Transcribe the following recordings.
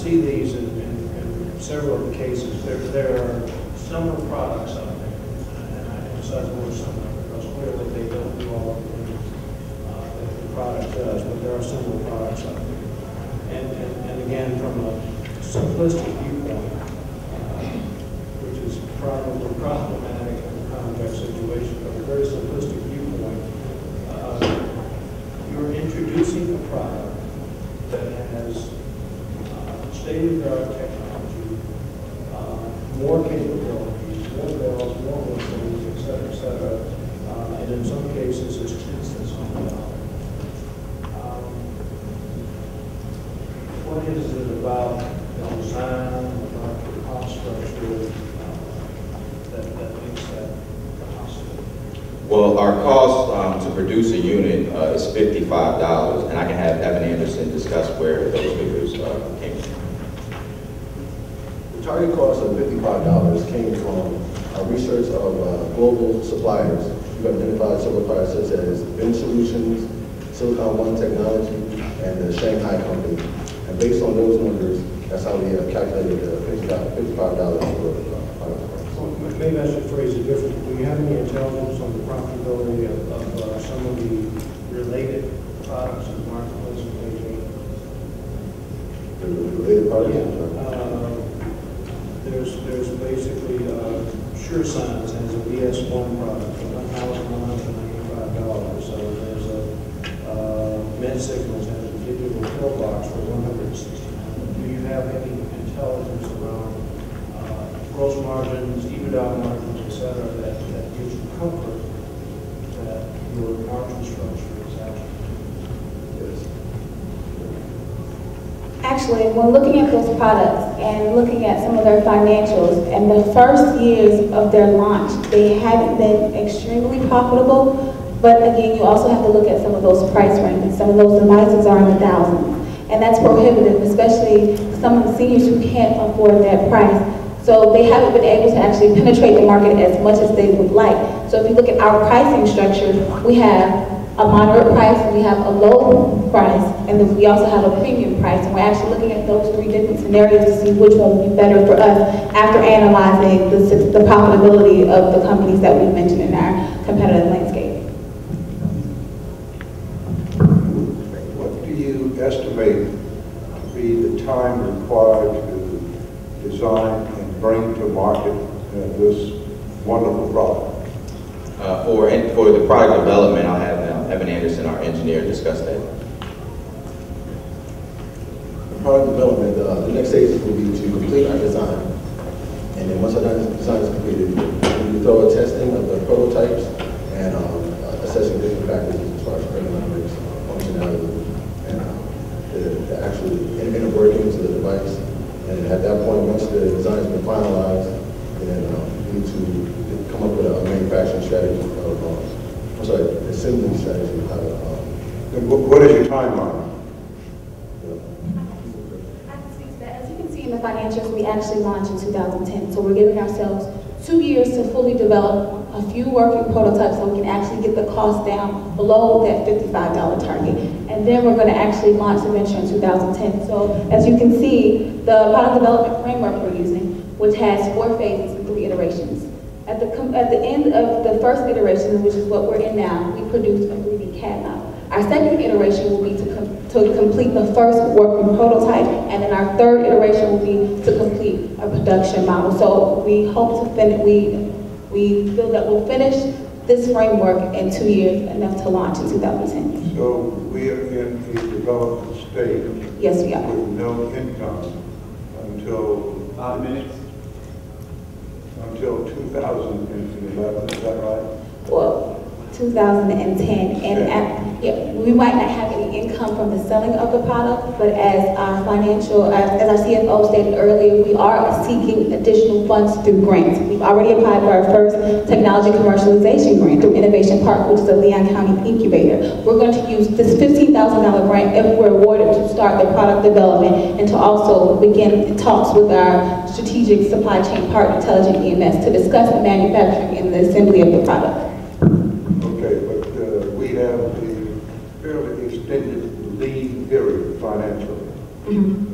see these in several of the cases. There are similar products out there, and I emphasize more similar because clearly they don't do all of the things that the product does, but there are similar products out there. And again, from a simplistic viewpoint, which is probably problematic in a complex situation, but a very simplistic viewpoint, you're introducing a product that has state-of-the-art technology, more capabilities, more bells, more whistles, et cetera, and in some cases it's 10 cents on the dollar. What is it about the design, about the cost structure that makes that possible? Well, our cost to produce a unit is $55, and I can have Evan Anderson discuss where those figures came from. The target cost of $55 came from our research of global suppliers. We've identified several suppliers such as VMed Solutions, Silicon One Technology, and the Shanghai Company. And based on those numbers, that's how we calculated the $55 for the product. Well, maybe I should phrase it differently. Do you have any intelligence on the profitability of some of the related products in the marketplace in Beijing? The related products? Yeah. There's basically Sure Signs has a VS1 product for $1,195. So there's a Med Signals has a digital pill box for $160. Do you have any intelligence around gross margins, EBITDA margins, et cetera, that gives you comfort that your margin structure is actually? Yes. Actually, when looking at those products and looking at some of their financials, and the first years of their launch, they haven't been extremely profitable. But again, you also have to look at some of those price ranges. Some of those devices are in the thousands, and that's prohibitive, especially some of the seniors who can't afford that price. So they haven't been able to actually penetrate the market as much as they would like. So if you look at our pricing structure, we have a moderate price, we have a low price, and then we also have a premium price. And we're actually looking at those three different scenarios to see which one would be better for us after analyzing the profitability of the companies that we mentioned in our competitive landscape. What do you estimate to be the time required to design and bring to market this wonderful product? For the product development, I'll have Evan Anderson, our engineer, discuss that. The product development, the next stage will be to complete our design. And then once our design is completed, we do thorough testing of the prototypes and assessing different factors as far as ergonomics, functionality, and the actual inner workings of the device. And at that point, once the design has been finalized, then we need to come up with a manufacturing strategy assembly strategy. What is your timeline? I can speak to that. As you can see in the financials, we actually launched in 2010. So we're giving ourselves 2 years to fully develop a few working prototypes so we can actually get the cost down below that $55 target. And then we're going to actually launch the venture in 2010. So as you can see, the product development framework we're using, which has 4 phases and 3 iterations. At the end of the first iteration, which is what we're in now, we produce a 3D CAD model. Our second iteration will be to complete the first working prototype, and then our third iteration will be to complete a production model. So we hope to finish, we feel that we'll finish this framework in 2 years, enough to launch in 2010. So we are in a development stage. Yes, we are. With no income until 5 minutes. Until 2011, is that right? Well, 2010, and we might not have any income from the selling of the product, but as our CFO stated earlier, we are seeking additional funds through grants. We've already applied for our first technology commercialization grant through Innovation Park, which is a Leon County incubator. We're going to use this $15,000 grant if we're awarded to start the product development and to also begin talks with our strategic supply chain partner, Intelligent EMS, to discuss the manufacturing and the assembly of the product. Okay, but we have a fairly extended lead period financially. Mm-hmm.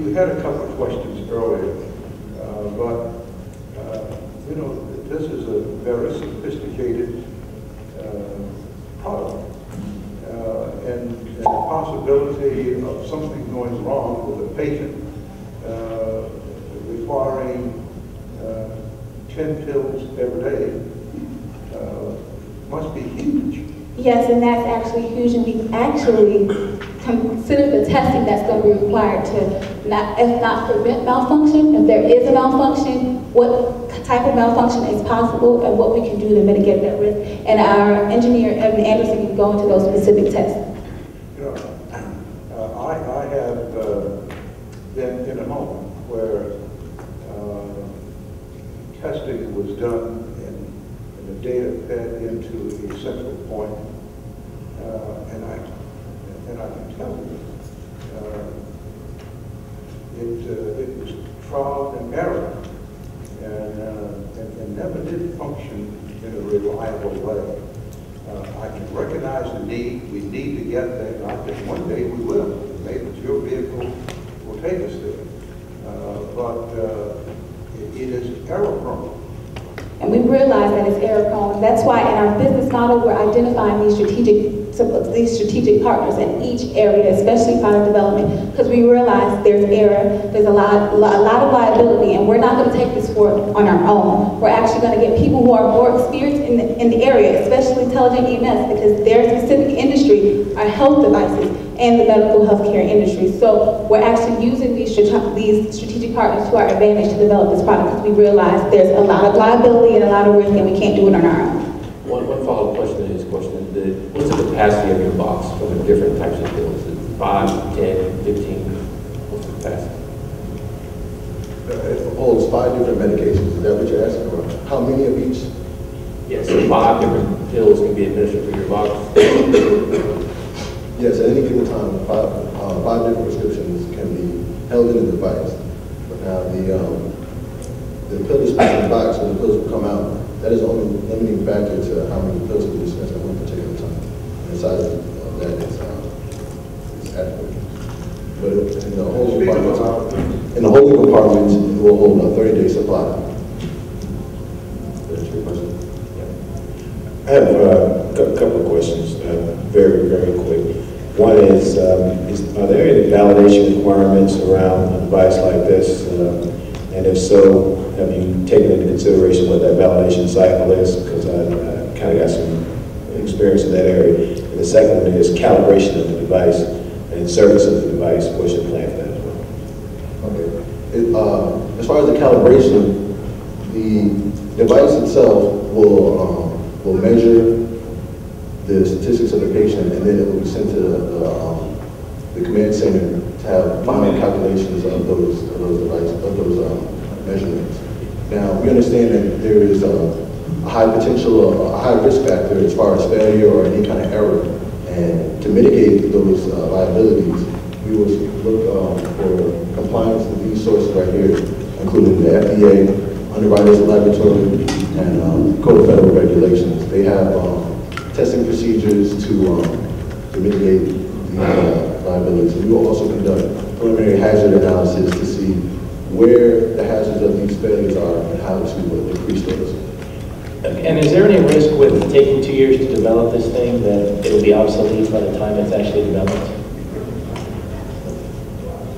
You had a couple of questions earlier, but you know, this is a very sophisticated product, and the possibility of something going wrong with a patient requiring 10 pills every day must be huge. Yes, and that's actually huge, and we actually consider the testing that's going to be required to, if not prevent malfunction, if there is a malfunction, what type of malfunction is possible, and what we can do to mitigate that risk. And our engineer, Evan Anderson, can go into those specific tests. You know, I have been in a home where testing was done and the data fed into a central point, and I can tell you, it was trial and error, and never did function in a reliable way. I can recognize the need. We need to get there, and I think one day we will. Maybe your vehicle will take us there. But it is error prone. And we realize that it's error prone. That's why in our business model, we're identifying these strategic partners in each area, especially product development, because we realize there's error, there's a lot of liability, and we're not going to take this forward on our own. We're actually going to get people who are more experienced in the area, especially intelligent EMS, because their specific industry are health devices and the medical healthcare industry. So we're actually using these strategic partners to our advantage to develop this product, because we realize there's a lot of liability and a lot of risk, and we can't do it on our own. One follow-up question to his question. What's the capacity of your box for the different types of pills? Is it 5, 10, 15? What's the capacity? It holds 5 different medications. Is that what you're asking for? How many of each? Yes, so 5 different pills can be administered through your box. Yes, at any given time, 5 different prescriptions can be held in the device. But now the pill dispensing box, when the pills will come out, that is only limiting factor to how many pills can be dispensed at one particular time. And the size of that is adequate. But in the holding compartment, it will hold a 30-day supply. That's your question? I have a couple of questions, very, very quick. One is are there any validation requirements around a device like this? And if so, have you taken into consideration what that validation cycle is? Because I kind of got some experience in that area. And the second one is calibration of the device and service of the device. What's your plan for that as well? Okay. As far as the calibration, the device itself will measure the statistics of the patient, and then it will be sent to the command center to have final calculations of those measurements. Now, we understand that there is a high potential, a high risk factor as far as failure or any kind of error, and to mitigate those liabilities, we will look for compliance with these sources right here, including the FDA, Underwriters Laboratory, and Code of Federal Regulations. They have testing procedures to mitigate the liabilities. We will also conduct preliminary hazard analysis to see where the hazards of these failures are and how to decrease those. And is there any risk with taking 2 years to develop this thing that it will be obsolete by the time it's actually developed?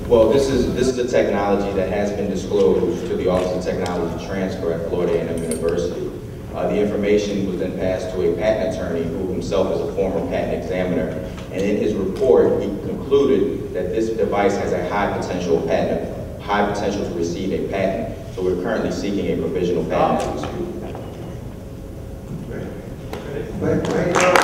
Well, this is a technology that has been disclosed to the Office of Technology Transfer at Florida A&M University. The information was then passed to a patent attorney who himself is a former patent examiner. And in his report, he concluded that this device has a high potential to receive a patent. So we're currently seeking a provisional patent as we speak. Thank you.